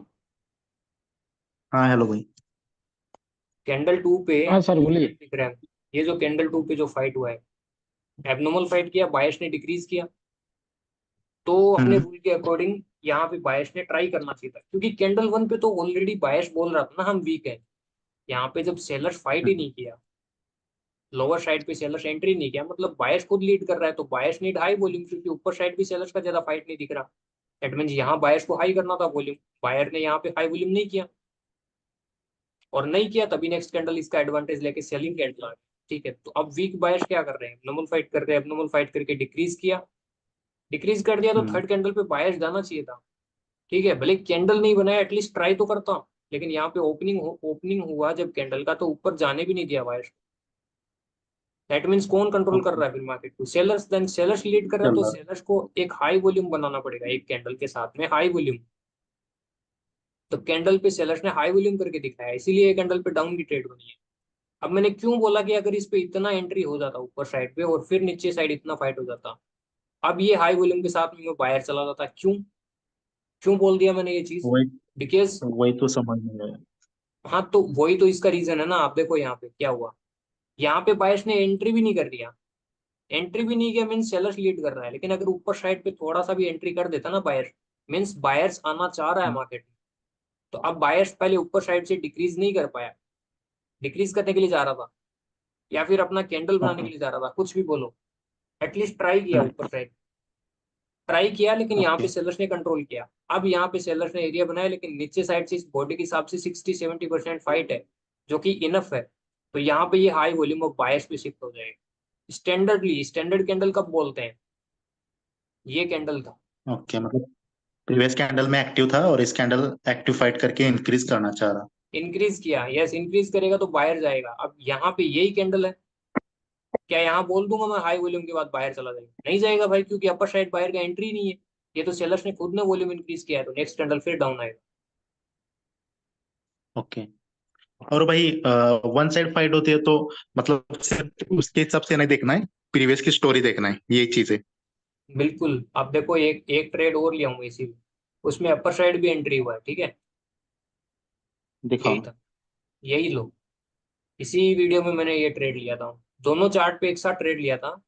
हाँ हेलो भाई। कैंडल 2 पे हाँ सर ये बोलिए। trend दिख रहा है। ये जो कैंडल 2 पे जो फाइट हुआ है, एबनॉर्मल फाइट किया, बायस ने डिक्रीज किया। तो अपने हम्म। रूल के अकॉर्डिंग यहाँ पे बायस ने ट्राई करना चाहिए था, क्योंकि कैंडल 1 पे तो ऑलरेडी बायस बोल रहा था ना हम वीक है। यहाँ पे जब सेलर्स फाइट ही हम्म। नहीं किया, लोअर साइड पे सेलर्स एंट्री नहीं किया, मतलब बायस खुद लीड कर रहा है, तो बायस नीड हाई वॉल्यूम, क्योंकि ऊपर साइड भी सेलर्स का ज्यादा फाइट नहीं दिख रहा। दैट मीन्स यहाँ बायस को हाई करना था वॉल्यूम। बायर ने यहाँ पे हाई वॉल्यूम नहीं किया, और नहीं किया तभी नेक्स्ट कैंडल इसका एडवांटेज लेके सेलिंग कैंडल आ गई। ठीक है, तो अब वीक बायर्स क्या कर रहे हैं, नॉर्मल फाइट कर रहे हैं, नॉर्मल फाइट करके डिक्रीज किया। डिक्रीज कर दिया तो हम्म। थर्ड कैंडल पे बायर्स जाना चाहिए था। ठीक है, भले कैंडल नहीं बनाया, एटलीस्ट ट्राई तो करता। लेकिन यहाँ पे ओपनिंग हुआ जब कैंडल का, तो ऊपर जाने भी नहीं दिया बायर्स। दैट मीन्स कौन कंट्रोल कर ओके। रहा है फिर मार्केट को, सेलर्स। देन सेलर्स लीड कर रहा है, तो चलो। सेलर्स को एक हाई वॉल्यूम बनाना पड़ेगा, एक कैंडल के साथ में हाई वॉल्यूम। तो कैंडल पे सेलर्स ने हाई वॉल्यूम करके दिखाया, इसीलिए कैंडल पे डाउन की ट्रेड बनी है। अब मैंने क्यों बोला कि अगर इस पे इतना एंट्री हो जाता ऊपर साइड पे और फिर नीचे साइड इतना फाइट हो जाता, अब ये हाई वॉल्यूम के साथ में मैं बाहर चला जाता, क्यों क्यों बोल दिया मैंने ये चीज? वही बिकॉज, वही तो समझ नहीं आया। हाँ तो वही तो इसका रीजन है ना। आप देखो यहाँ पे क्या हुआ, यहाँ पे बायर्स ने एंट्री भी नहीं कर दिया। एंट्री भी नहीं किया मीन्स सेलर्स लीड कर रहा है, लेकिन अगर ऊपर साइड पे थोड़ा सा भी एंट्री कर देता ना बायर, मीन्स बायर्स आना चाह रहा है हम्म। मार्केट में। तो अब बायर्स पहले ऊपर साइड से डिक्रीज नहीं कर पाया, डिक्रीज करने के लिए जा रहा था, या फिर अपना कैंडल बनाने के ओके। लिए जा रहा था, कुछ भी बोलो। एटलीस्ट ट्राई किया हम्म। ऊपर साइड, ट्राई किया, लेकिन यहाँ पे ओके। सेलर्स ने कंट्रोल किया। अब यहाँ पे सेलर्स ने एरिया बनाया, लेकिन नीचे साइड से इस बॉडी के हिसाब से 60-70% फाइट है, जो कि इनफ है। तो यहाँ पे ये हाई वॉल्यूम ऑफ बायर्स पे शिफ्ट हो जाएगा। स्टैंडर्डली, स्टैंडर्ड कैंडल कब बोलते हैं, ये कैंडल था। ओके मतलब प्रीवियस कैंडल में एक्टिव था और इस कैंडल एक्टिव फाइट करके इंक्रीज करना चाह रहा। इंक्रीज किया, यस, इंक्रीज करेगा तो बायर जाएगा। अब यहाँ पे यही कैंडल है, क्या यहाँ बोल दूंगा मैं हाई वॉल्यूम के बाद बायर चला जाएगा? नहीं जाएगा भाई, क्योंकि अपर साइड बायर का एंट्री नहीं है। ये तो सेलर्स ने खुद ने वॉल्यूम इंक्रीज किया है, तो नेक्स्ट कैंडल फिर डाउन आएगा। ओके। और भाई वन साइड फाइट होती है तो मतलब सिर्फ उसके हिसाब से नहीं देखना है, प्रीवियस की स्टोरी देखना है, ये चीज है। बिल्कुल। आप देखो, एक एक ट्रेड और लिया हूँ इसी में, उसमें अपर साइड भी एंट्री हुआ है। ठीक है, यही दिखाओ। था, यही लो। इसी वीडियो में मैंने ये ट्रेड लिया था, दोनों चार्ट पे एक साथ ट्रेड लिया था।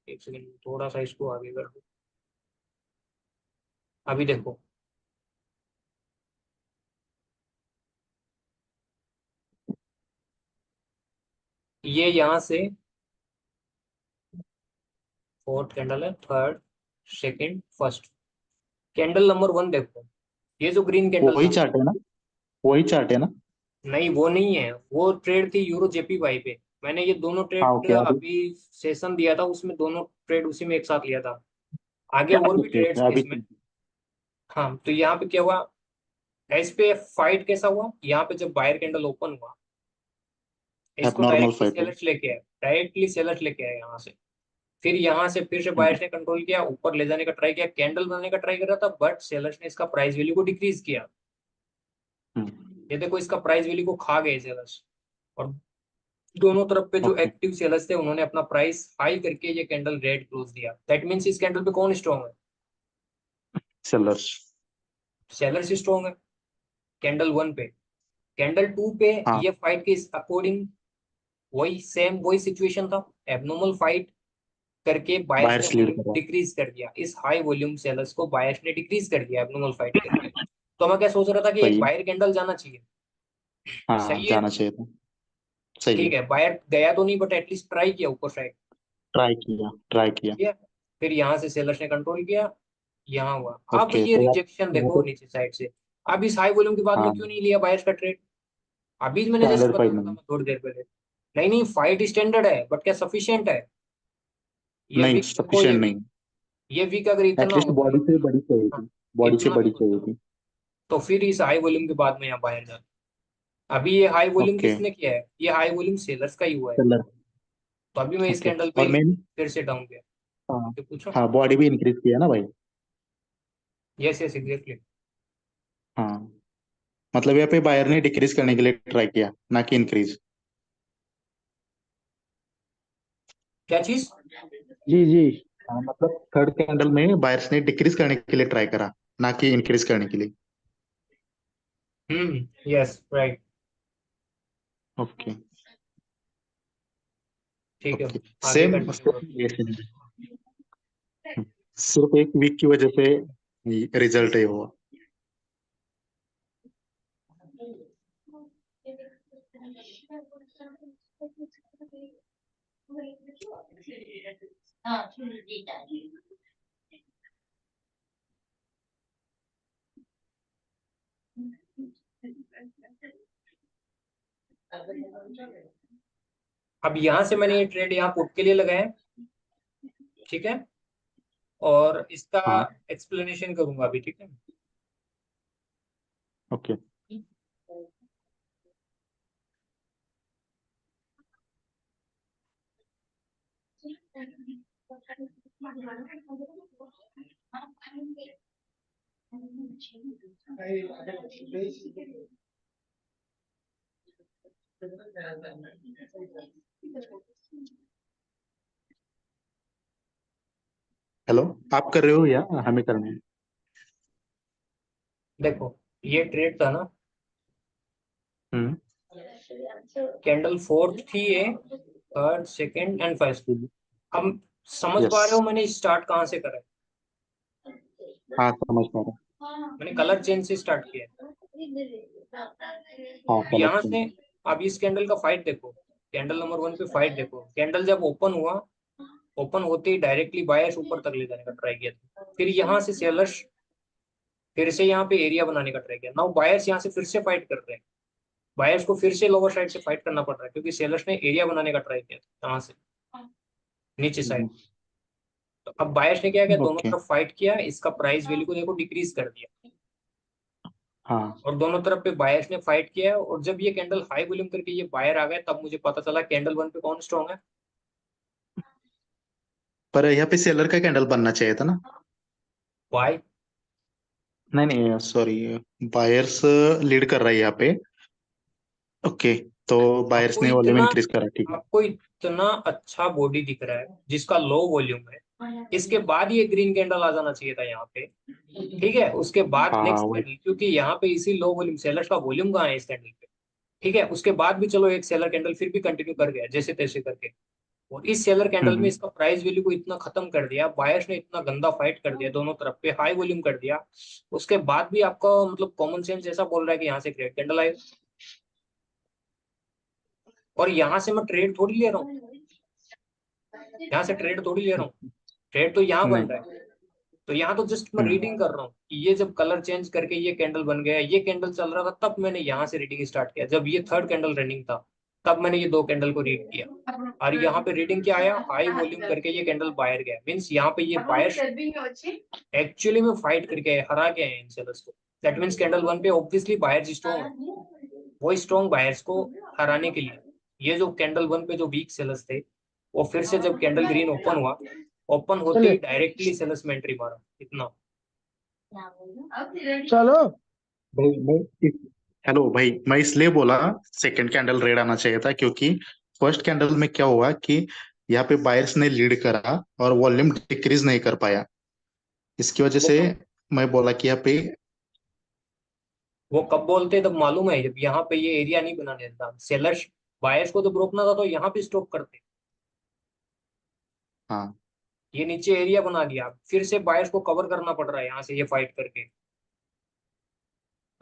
एक सेकंड, थोड़ा सा इसको आगे कर दो। अभी देखो, ये यहाँ से फोर्थ कैंडल है, third, second, first. Candle number 1 देखो, ये जो ग्रीन कैंडल वही था। चार्ट है ना? वही चार्ट है ना? नहीं वो नहीं है, वो ट्रेड थी यूरो जेपीवाई पे। मैंने ये दोनों हाँ ट्रेड ओके अभी। अभी सेशन दिया था, उसमें दोनों ट्रेड उसी में एक साथ लिया था। आगे और भी ओके ट्रेड्स ओके थे अभी। इसमें। हाँ, तो यहाँ पे क्या हुआ, इस पे फाइट कैसा हुआ, यहाँ पे जब बायर कैंडल ओपन हुआ, इसको एबनॉर्मल डायरेक्टली फाइट है। सेलर्स लेके आए, डायरेक्टली सेलर्स लेके आए यहाँ से। फिर यहाँ से फिर से हम्म। बायर्स ने कंट्रोल किया, ऊपर ले जाने का ट्राई किया, कैंडल बनाने का ट्राई कर रहा था, बट सेलर्स ने इसका प्राइस वैल्यू को डिक्रीज किया। हम्म। ये देखो, इसका प्राइस वैल्यू को खा गए सेलर्स। और दोनों तरफ पे जो ओके। एक्टिव सेलर्स थे, उन्होंने अपना प्राइस हाई करके ये कैंडल रेड क्लोज दिया। दैट मींस इस कैंडल पे कौन स्ट्रॉन्ग है? सेलर्स। सेलर्स स्ट्रॉन्ग है कैंडल 1 पे। कैंडल 2 पे हाँ। ये फाइट के अकॉर्डिंग वही सेम वही सिचुएशन था, एबनॉर्मल फाइट करके बायर्स ने बायर्स लीड वॉल्यूम कर रहा है। डिक्रीज कर दिया। इस हाई वॉल्यूम सेलर्स को बायर्स ने डिक्रीज कर दिया एबनॉर्मल फाइट करके। तो मैं क्या सोच रहा था कि एक सही है। बायर कैंडल जाना चाहिए। हाँ सही है, जाना चाहिए था। सही है। ठीक है, बायर गया तो नहीं, बट एटलीस्ट ट्राई किया ऊपर साइड। ट्राई किया, ट्राई किया। किया, फिर यहाँ से सेलर्स ने कंट्रोल किया, यहाँ हुआ। अब ओके ये तो आप रिजेक्शन यहाँ देखो पे। नीचे साइड से। अब इस हाई वॉल्यूम के बाद में हाँ क्यों नहीं लिया बायर्स का ट्रेड? अभी मैंने जस्ट स्टैंडर्ड फाइट बताया था नहीं। मैं थोड़ी देर पहले। नहीं नहीं, फाइट स्टैंडर्ड है, बट क्या सफिशियंट है? ये नहीं वीक देखो, ये सफिशिएंट वीक, नहीं। ये वीक अगर इतना एटलीस्ट होता, बॉडी से इतना, बड़ी चाहिए हाँ, थी। बॉडी से इतना भी बड़ी होता, चाहिए थी। तो फिर इस हाई वॉल्यूम के बाद में यहाँ बाहर जाना। अभी ये हाई वॉल्यूम ओके। किसने किया है? ये हाई वॉल्यूम सेलर्स का ही हुआ है। सेलर। तो अभी मैं इस ओके कैंडल पे और ही मेन। फिर से डाउन गया। हाँ। तो पूछो। हाँ बॉडी भी इंक्रीज किया ना भाई। Yes yes, exactly. हाँ मतलब यहाँ पे बायर ने डिक्रीज करने के लिए ट्राई किया ना कि इंक्रीज। क्या चीज? जी जी। हाँ मतलब थर्ड कैंडल में बायर्स ने डिक्रीज करने के लिए ट्राई करा, ना कि इंक्रीज करने के लिए। Yes right. ओके ठीक है, ओके। आगे सेम कंटिन्यू करो। सिर्फ एक वीक की वजह से रिजल्ट है वो। अब यहाँ से मैंने ये ट्रेड यहाँ पुट के लिए लगाया, ठीक है, और इसका हाँ एक्सप्लेनेशन करूंगा अभी, ठीक है। ओके। हेलो, आप कर रहे हो या हमें करना है? देखो ये ट्रेड था ना, हम्म। कैंडल फोर्थ थी ये, थर्ड सेकंड एंड फर्स्ट। अब समझ यस। पा रहे हो मैंने स्टार्ट कहाँ से करा है? हाँ समझ पा रहा मैंने कलर चेंज से स्टार्ट किया है। हूँ। हाँ यहाँ कलेक्शन। से अब इस कैंडल का फाइट देखो, कैंडल नंबर 1 पे फाइट देखो। कैंडल जब ओपन हुआ, ओपन होते ही डायरेक्टली बायर्स ऊपर तक ले जाने का ट्राई किया था, फिर यहाँ से सेलर्स फिर से यहाँ पे एरिया बनाने का ट्राई किया। नाउ बायर्स यहाँ से फिर से फाइट कर रहे हैं, बायर्स को फिर से लोअर साइड से फाइट करना पड़ रहा है क्योंकि सेलर्स ने एरिया बनाने का ट्राई किया था यहाँ से नीचे साइड। तो अब बायर्स ने क्या किया, दोनों ओके। तरफ फाइट किया, इसका प्राइस वैल्यू को देखो डिक्रीज कर दिया, हाँ और दोनों तरफ पे बायर्स ने फाइट किया। और जब ये कैंडल हाई वॉल्यूम करके ये बायर आ गए, तब मुझे पता चला कैंडल 1 पे कौन स्ट्रॉन्ग है। पर यहाँ पे सेलर का कैंडल बनना चाहिए था ना? बाय। नहीं नहीं सॉरी, बायर्स लीड कर रहा है यहाँ पे। ओके, तो बायर्स आपको ने वॉल्यूम इतना इंक्रीज करा, ठीक है। आपको इतना अच्छा बॉडी दिख रहा है जिसका लो वॉल्यूम है, इसके बाद ये ग्रीन कैंडल आ जाना चाहिए था यहाँ पे, ठीक है। उसके बाद हाँ हाँ नेक्स्ट वही। कैंडल, क्योंकि यहाँ पे इसी लो वॉल्यूम सेलर्स का वॉल्यूम कहाँ है इस कैंडल पे, ठीक है। उसके बाद भी चलो एक सेलर कैंडल फिर भी कंटिन्यू कर गया जैसे तैसे करके, और इस सेलर कैंडल में हम्म। इसका प्राइस वैल्यू को इतना खत्म कर दिया, बायर्स ने इतना गंदा फाइट कर दिया, दोनों तरफ पे हाई वॉल्यूम कर दिया। उसके बाद भी आपका मतलब कॉमन सेंस ऐसा बोल रहा है कि यहाँ से ग्रेट कैंडल आएगा, और यहाँ से मैं ट्रेड थोड़ी ले रहा हूँ, यहाँ से ट्रेड थोड़ी ले रहा हूँ, ट्रेड तो यहाँ बन नहीं। रहा है। तो यहाँ तो जस्ट मैं हम्म। रीडिंग कर रहा हूँ कि ये जब कलर चेंज करके ये कैंडल बन गया, ये कैंडल चल रहा था, तब मैंने यहाँ से रीडिंग स्टार्ट किया। जब ये थर्ड कैंडल रनिंग था, तब मैंने ये दो कैंडल को रीड किया, और यहाँ पे रीडिंग क्या आया, हाई वॉल्यूम करके ये कैंडल बायर गया। मीन्स यहाँ पे ये बायर एक्चुअली में फाइट करके आए, हरा के आए इन सेलर्स को। दैट मीन्स कैंडल 1 पे ऑब्वियसली बायर्स स्ट्रॉन्ग है, वो स्ट्रॉन्ग बायर्स को हराने के लिए ये जो कैंडल 1 पे जो वीक सेलर्स थे, वो फिर से जब कैंडल ग्रीन ओपन हुआ, ओपन होते चलिए ही डायरेक्टली सेलर्स में एंट्री मारा इतना। चलो। भाई भाई, हेलो भाई, मैं इसलिए बोला सेकंड कैंडल रेड आना चाहिए था क्योंकि फर्स्ट कैंडल में क्या हुआ कि यहाँ पे बायर्स ने लीड करा और वॉल्यूम डिक्रीज नहीं कर पाया। इसकी वजह वो से कब मैं बोला कि यहाँ पे। वो कब बोलते तब मालूम है, जब यहाँ पे ये एरिया नहीं बनाने देता सेलर्स, बायर्स को तो रोकना था तो यहाँ पे स्टॉप करते। हाँ ये नीचे एरिया बना दिया, फिर से बायर्स को कवर करना पड़ रहा है यहाँ से ये फाइट करके।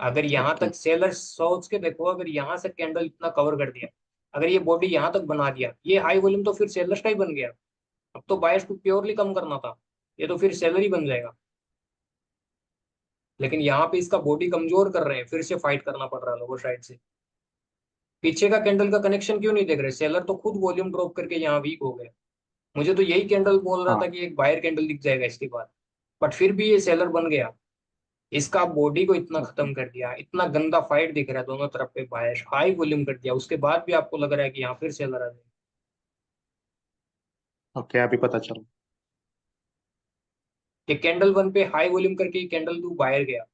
अगर यहाँ ओके। तक सेलर्स सोच के देखो, अगर यहाँ से कैंडल इतना कवर कर दिया, अगर ये बॉडी यहाँ तक बना दिया, ये हाई वॉल्यूम तो फिर सेलर्स का ही बन गया। अब तो बायर्स को प्योरली कम करना था, ये तो फिर सेलर ही बन जाएगा। लेकिन यहाँ पे इसका बॉडी कमजोर कर रहे हैं, फिर से फाइट करना पड़ रहा है लोअर साइड से। पीछे का कैंडल का कनेक्शन क्यों नहीं देख रहे, सेलर तो खुद वॉल्यूम ड्रॉप करके यहाँ वीक हो गए। मुझे तो यही कैंडल बोल रहा था हाँ कि एक बायर कैंडल दिख जाएगा इसके बाद, बट फिर भी ये सेलर बन गया। इसका बॉडी को इतना ओके खत्म कर दिया, इतना गंदा फाइट दिख रहा है दोनों तरफ पे, बायर हाई वॉल्यूम कर दिया, उसके बाद भी आपको लग रहा है कि यहाँ फिर सेलर आ जाएगा। ओके, अभी पता चला। कि कैंडल 1 पे हाई वॉल्यूम करके कैंडल 2 बायर गया।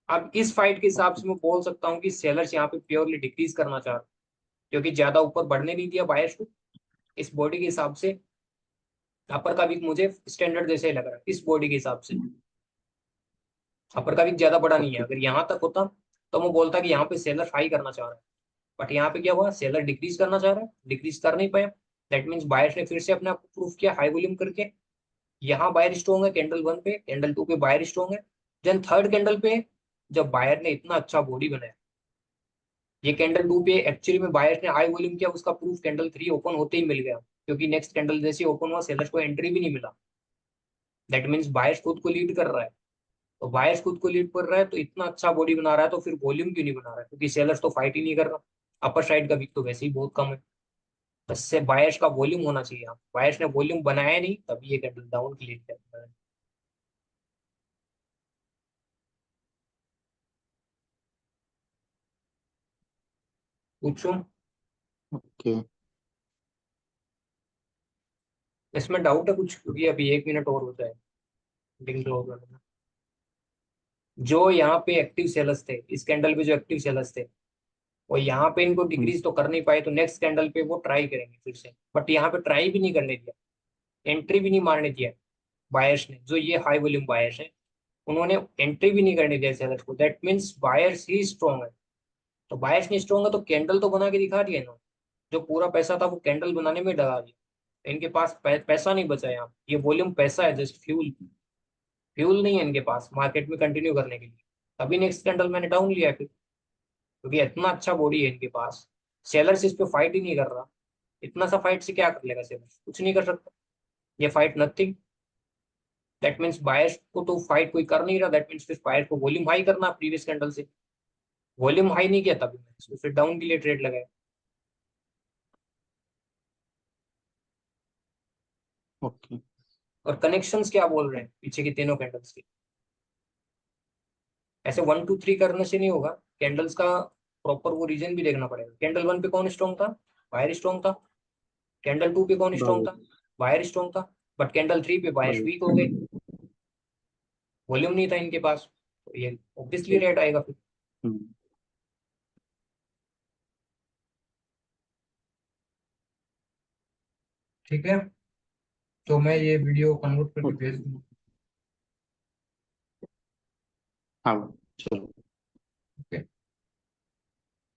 अब इस फाइट के हिसाब से मैं बोल सकता हूँ कि सेलर्स यहाँ पे प्योरली डिक्रीज करना चाह रहे हैं, क्योंकि ज्यादा ऊपर बढ़ने नहीं दिया बायर्स को इस बॉडी के हिसाब से। अपर का वीक मुझे स्टैंडर्ड जैसे ही लग रहा है इस बॉडी के हिसाब से, अपर का वीक ज्यादा बड़ा नहीं है। ओके। अगर यहाँ तक होता तो वो बोलता कि यहाँ पे सेलर हाई करना चाह रहा है, बट यहाँ पे क्या हुआ, सेलर डिक्रीज करना चाह रहा है, डिक्रीज कर नहीं पाया। दैट मीन्स बायर्स ने फिर से अपने आप को प्रूफ किया हाई वॉल्यूम करके। यहाँ बायर स्ट्रॉन्ग है कैंडल 1 पे, कैंडल 2 पे बायर स्ट्रॉन्ग है। देन थर्ड कैंडल पे जब बायर ने इतना अच्छा बॉडी बनाया, ये कैंडल 2 पे एक्चुअली में बायर्स ने हाई वॉल्यूम किया, उसका प्रूफ कैंडल 3 ओपन होते ही मिल गया, क्योंकि नेक्स्ट कैंडल जैसे ओपन हुआ सेलर्स को एंट्री भी नहीं मिला। दैट मीन्स बायर्स खुद को लीड कर रहा है। तो बायर्स खुद को लीड कर रहा है तो इतना अच्छा बॉडी बना रहा है, तो फिर वॉल्यूम क्यों नहीं बना रहा है, क्योंकि सेलर्स तो फाइट ही नहीं कर रहा। अपर साइड का वीक तो वैसे ही बहुत कम है, इससे बायर्स का वॉल्यूम होना चाहिए। यहाँ बायर्स ने वॉल्यूम बनाया नहीं, तभी ये कैंडल डाउन की लीड कर रहा है। पूछो, ओके। इसमें डाउट है कुछ, क्योंकि अभी 1 मिनट और होता है मीटिंग क्लोज होने में। जो यहाँ पे एक्टिव सेलर्स थे, इस कैंडल पे जो एक्टिव सेलर्स थे, वो यहाँ पे इनको डिक्रीज तो कर नहीं पाए, तो नेक्स्ट कैंडल पे वो ट्राई करेंगे फिर से, बट यहाँ पे ट्राई भी नहीं करने दिया, एंट्री भी नहीं मारने दिया बायर्स ने। जो ये हाई वॉल्यूम बायर्स है, उन्होंने एंट्री भी नहीं करने दिया सेलर्स को। That means buyers he strong है। तो बायर्स नहीं स्ट्रॉन्ग है तो कैंडल तो बना के दिखा दिया इन्होंने, जो पूरा पैसा था वो कैंडल बनाने में डला दिया। इनके पास पैसा नहीं बचा यहाँ, ये वॉल्यूम पैसा है, जस्ट फ्यूल। फ्यूल नहीं है इनके पास मार्केट में कंटिन्यू करने के लिए। तभी नेक्स्ट कैंडल मैंने डाउन लिया है फिर, क्योंकि इतना अच्छा बॉडी है इनके पास। सेलर्स इस पे फाइट ही नहीं कर रहा। इतना सा फाइट से क्या कर लेगा सेलर्स, कुछ नहीं कर सकता। ये fight nothing. That means buyers को तो फाइट कोई कर नहीं रहा, दैट मीन्स फिर बायर्स को वॉल्यूम हाई करना प्रीवियस कैंडल से। वॉल्यूम हाई नहीं किया, तभी मैंने इसको फिर डाउन के लिए ट्रेड लगाया। ओके। और कनेक्शंस क्या बोल रहे हैं पीछे की तीनों कैंडल्स के, ऐसे 1 2 3 करने से नहीं होगा। कैंडल्स का प्रॉपर वो रीजन भी देखना पड़ेगा। कैंडल 1 पे कौन स्ट्रॉन्ग था, बायर स्ट्रॉन्ग था। कैंडल 2 पे कौन स्ट्रॉन्ग था, बाय। बायर स्ट्रॉन्ग था। बट कैंडल 3 पे बायर्स बाय। वीक हो गए, वॉल्यूम नहीं था इनके पास, तो ये ऑब्वियसली रेट आएगा फिर। हम्म। ठीक है, तो मैं ये वीडियो कन्वर्ट करके ओके। भेज दूंगा। हाँ, चलो।